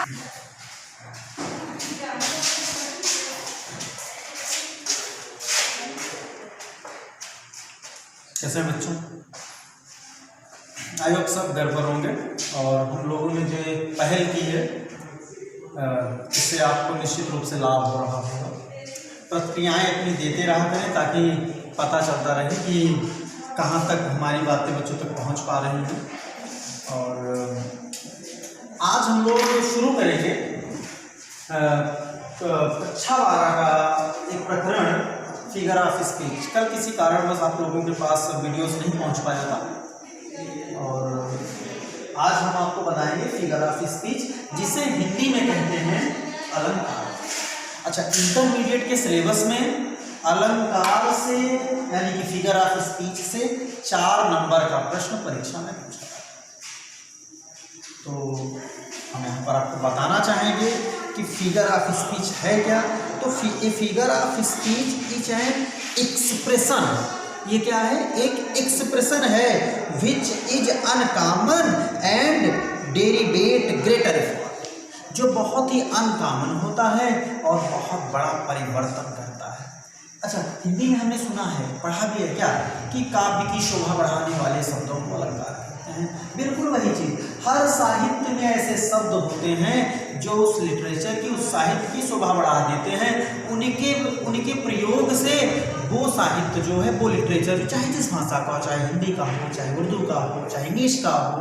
कैसे हैं बच्चों? आई होप सब घर पर होंगे। और हम लोगों ने जो पहल की है इससे आपको निश्चित रूप से लाभ हो रहा होगा। प्रतिक्रियाएँ अपनी देते रहा करें ताकि पता चलता रहे कि कहाँ तक हमारी बातें बच्चों तक पहुँच पा रही हैं। और आज हम लोग शुरू करेंगे कक्षा 12 का एक प्रकरण फिगर ऑफ स्पीच। कल किसी कारणवश आप लोगों के पास वीडियोस नहीं पहुंच पाया था और आज हम आपको बताएंगे फिगर ऑफ स्पीच, जिसे हिंदी में कहते हैं अलंकार। अच्छा, इंटरमीडिएट के सिलेबस में अलंकार से यानी कि फिगर ऑफ स्पीच से 4 नंबर का प्रश्न परीक्षा में पूछा था। तो हम यहाँ पर आपको बताना चाहेंगे कि फिगर ऑफ स्पीच है क्या। तो figure of speech is an expression, ये क्या है? एक एक्सप्रेशन है which is uncommon and derivative greater effect, जो बहुत ही अनकॉमन होता है और बहुत बड़ा परिवर्तन करता है। अच्छा, हिंदी में हमने सुना है, पढ़ा भी है क्या, कि काव्य की शोभा बढ़ाने वाले शब्दों को अलंकार कहते हैं। बिल्कुल वही चीज, हर साहित्य में ऐसे शब्द होते हैं जो उस लिटरेचर की, उस साहित्य की शोभा बढ़ा देते हैं। उनके प्रयोग से वो साहित्य जो है, वो लिटरेचर, चाहे जिस भाषा का, चाहे हिंदी का हो, चाहे उर्दू का हो, चाहे इंग्लिश का हो,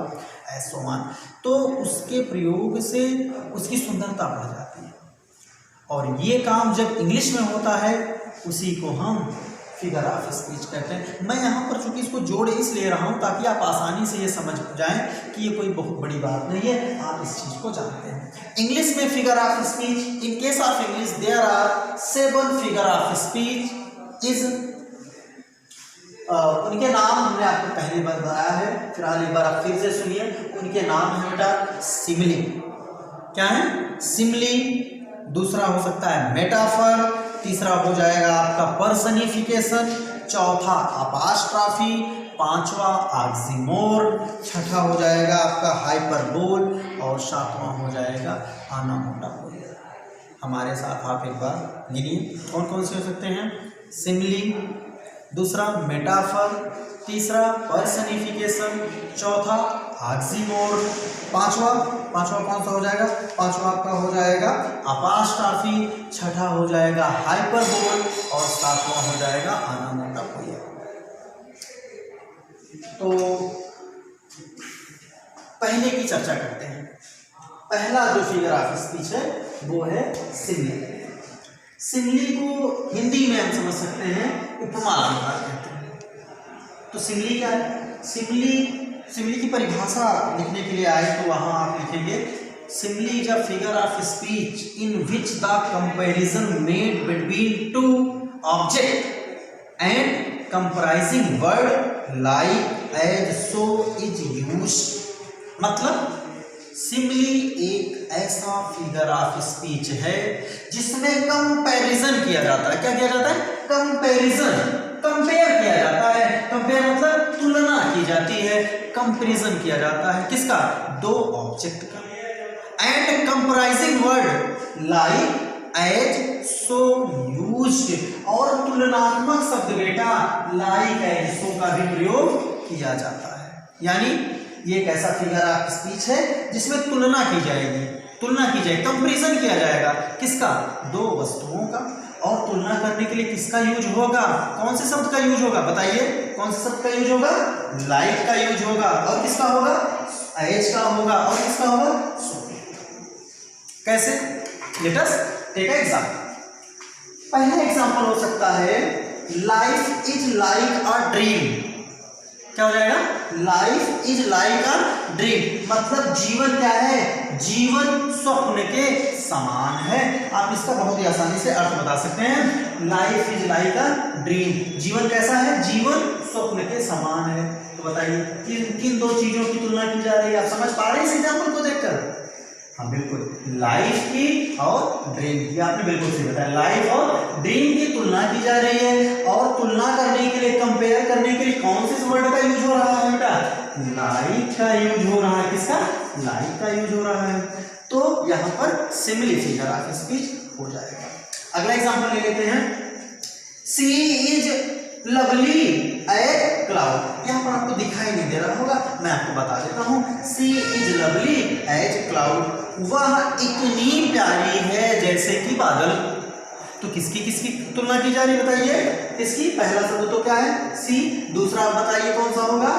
ऐसो मान, तो उसके प्रयोग से उसकी सुंदरता बढ़ जाती है। और ये काम जब इंग्लिश में होता है उसी को हम फिगर ऑफ स्पीच कहते हैं। मैं यहाँ पर चूंकि इसको जोड़ इसलिए रहा हूँ ताकि आप आसानी से ये समझ जाएं कि ये कोई बहुत बड़ी बात नहीं है, आप इस चीज़ को जानते हैं। इंग्लिश में figure of speech, in case of English there are 7 figure of speech is, उनके नाम हमने आपको पहली बार बताया है, फिलहाल एक बार आप फिर से सुनिए। उनके नाम है बेटा सिमिली। क्या है? सिमिली। दूसरा हो सकता है मेटाफर, तीसरा हो जाएगा आपका पर्सनिफिकेशन, चौथा अपास्ट्रॉफी, पांचवा ऑक्सीमोर, छठा हो जाएगा आपका हाइपरबोल और सातवां हो जाएगा आनामोटापोल। हमारे साथ आप एक बार गिनिए कौन कौन से हो सकते हैं। सिमिली, दूसरा मेटाफर, तीसरा पर्सनिफिकेशन, चौथा ऑक्सीमोर, पांचवा कौन सा हो जाएगा? पांचवा आपका हो जाएगा अपास्ट्रॉफी, छठा हो जाएगा हाइपरबोल और सातवां हो जाएगा आनामोटापोल। तो पहले की चर्चा करते हैं। पहला जो फिगर ऑफ स्पीच है वो है सिमिली। सिमिली को हिंदी में हम समझ सकते हैं उपमा अलंकार कहते हैं। तो सिमिली क्या है? सिमिली की परिभाषा लिखने के लिए आए तो वहां आप लिखेंगे simile is a figure of speech in which the comparison made between 2 object and comprising word like as so is used. मतलब सिमिली एक ऐसा फिगर ऑफ स्पीच है जिसमें कंपैरिजन किया जाता है। क्या किया जाता है? कंपैरिजन, कंपेयर किया जाता है। कंपेयर मतलब तुलना की जाती है, कंपैरिजन किया जाता है किसका? 2 ऑब्जेक्ट का। And comprising word like as so used, और तुलनात्मक शब्द बेटा लाइक एज सो का भी प्रयोग किया जाता है। यानी ये एक ऐसा फिगर ऑफ स्पीच है जिसमें तुलना की जाएगी, कंपैरिजन किया जाएगा किसका? 2 वस्तुओं का। और तुलना करने के लिए किसका यूज होगा? कौन से शब्द का यूज होगा? बताइए कौन से शब्द का यूज होगा? लाइक का यूज होगा। और किसका होगा? एज का होगा। और किसका होगा? सो। कैसे? Let us take example. पहला एग्जांपल हो सकता है life is like a dream. क्या हो जाएगा? Life is like a dream मतलब जीवन क्या है? जीवन स्वप्न के समान है। आप इसका बहुत ही आसानी से अर्थ बता सकते हैं। Life is like a dream, जीवन कैसा है? जीवन स्वप्न के समान है। तो बताइए किन 2 चीजों की तुलना की जा रही है? आप समझ पा रहे हैं इस एग्जाम्पल को देखकर? हाँ बिल्कुल, लाइफ की और ड्रीम की। आपने बिल्कुल सही बताया, लाइफ और ड्रीम की तुलना की जा रही है। और तुलना करने के लिए, कंपेयर करने के लिए कौन से वर्ड का यूज हो रहा है बेटा? लाइक का यूज हो रहा है। किसका? लाइक का यूज हो रहा है। तो यहाँ सिमिली फिगर ऑफ स्पीच हो जाएगा। अगला एग्जांपल ले लेते हैं, सी इज लवली एज क्लाउड। यहाँ पर आपको दिखाई नहीं दे रहा होगा, मैं आपको बता देता हूँ। सी इज लवली एज क्लाउड, वह इतनी प्यारी है जैसे कि बादल। तो किसकी किसकी तुलना की जा रही बताइए? इसकी पहला शब्द तो क्या है? सी। दूसरा बताइए कौन सा होगा?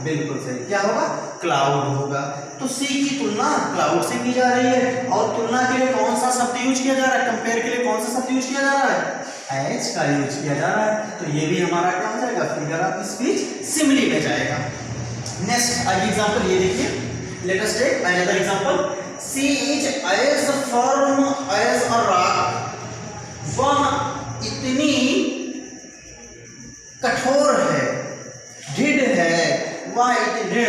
बिल्कुल सही, क्या होगा? क्लाउड होगा। तो सी की तुलना क्लाउड से की जा रही है। और तुलना के लिए कौन सा शब्द यूज किया जा रहा है? कंपेयर के लिए कौन सा शब्द यूज किया जा रहा है? एज का यूज किया जा रहा है। तो ये भी हमारा क्या हो जाएगा? फिगर ऑफ स्पीच सिमिली में जाएगा। नेक्स्ट आगे एग्जांपल ये देखिए, let us take another example. She is as firm as a rock, वह इतनी कठोर है, दृढ़ है, वह इतनी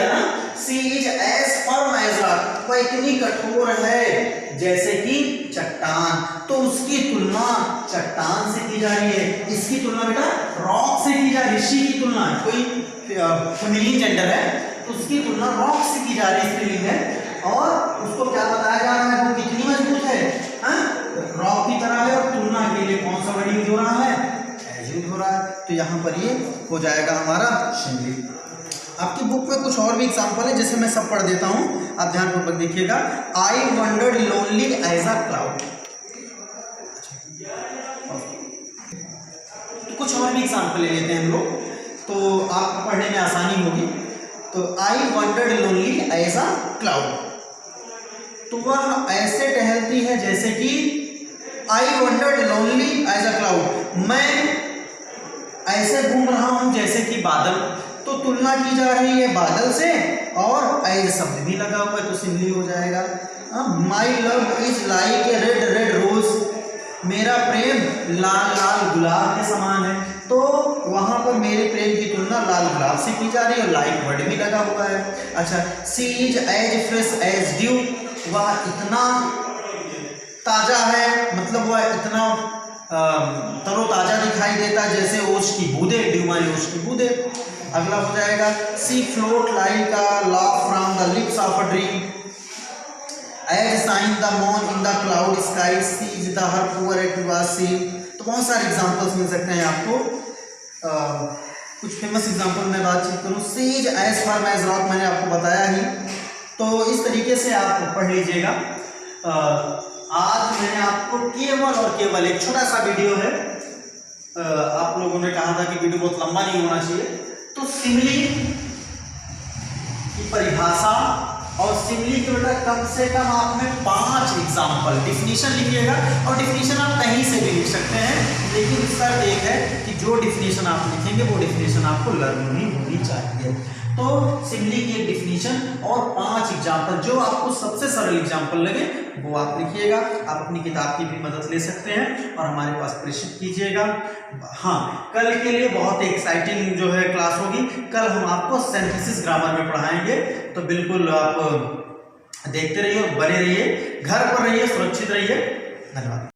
she is as firm as rock, वह इतनी कठोर है जैसे कि चट्टान। तो उसकी तुलना चट्टान से की जा रही है, इसकी तुलना बेटा रॉक से की जा रही है। सी की तुलना कोई फेमिनिन जेंडर है तो उसकी तुलना रॉक से की जा रही है, स्त्रीलिंग है। और उसको क्या बताया जा रहा है? वो कितनी मजबूत है, रॉक की तरह है। और तुलना के लिए कौन सा वर्ड यूज हो रहा है? एज यूज हो रहा है। तो यहाँ पर ये हो जाएगा हमारा सिमिली। आपकी बुक में कुछ और भी एग्जाम्पल है जिसे मैं सब पढ़ देता हूँ, आप ध्यानपूर्वक देखिएगा। I wandered lonely as a cloud. कुछ और भी एग्जाम्पल ले लेते हैं हम लोग, तो आपको पढ़ने में आसानी होगी। तो I wandered lonely as a cloud, तो वह ऐसे टहलती है जैसे कि, I wandered lonely as a cloud, मैं ऐसे घूम रहा हूं जैसे कि बादल। तो तुलना की जा रही है बादल से, और एज शब्द भी लगा हुआ है तो सिमिली हो जाएगा। My love is like a red red rose, मेरा प्रेम लाल लाल गुलाब के समान है। तो वहां पर मेरे प्रेम की तुलना लाल गुलाब से की जा रही है, और लाइक वर्ड भी लगा हुआ है। अच्छा, she is as fresh as dew, वह इतना ताजा है, मतलब वह इतना तरोताजा दिखाई देता है जैसे ओस की बूंदे, ड्यू मानी ओस की बूंदे। अगला हो जाएगा, she float like a laugh from the lips of a dream, as shine the moon in the cloud sky, she is the her poor at was seen. तो बहुत सारे एग्जांपल्स मिल सकते हैं आपको। कुछ फेमस एग्जांपल में बातचीत करूँ, she is as firm as rock, मैंने आपको बताया ही। तो इस तरीके से आप पढ़ लीजिएगा। आज मैंने आपको केवल और केवल एक छोटा सा वीडियो है, आप लोगों ने कहा था कि वीडियो बहुत लंबा नहीं होना चाहिए, तो सिमिली की परिभाषा और सिमिली के बेटा कम से कम आप में 5 एग्जाम्पल डिफिनीशन लिखिएगा। और डिफिनीशन आप कहीं से भी लिख सकते हैं, लेकिन शर्त एक है कि जो डिफिनीशन आप लिखेंगे वो डिफिनीशन आपको लर्न ही होनी चाहिए। तो सिमिली की एक डिफिनीशन और 5 एग्जाम्पल, जो आपको सबसे सरल एग्जाम्पल लगे वो आप लिखिएगा। आप अपनी किताब की भी मदद ले सकते हैं और हमारे पास प्रेषित कीजिएगा। हाँ, कल के लिए बहुत एक्साइटिंग जो है क्लास होगी। कल हम आपको सिंथेसिस ग्रामर में पढ़ाएंगे, तो बिल्कुल आप देखते रहिए और बने रहिए, घर पर रहिए, सुरक्षित रहिए। धन्यवाद।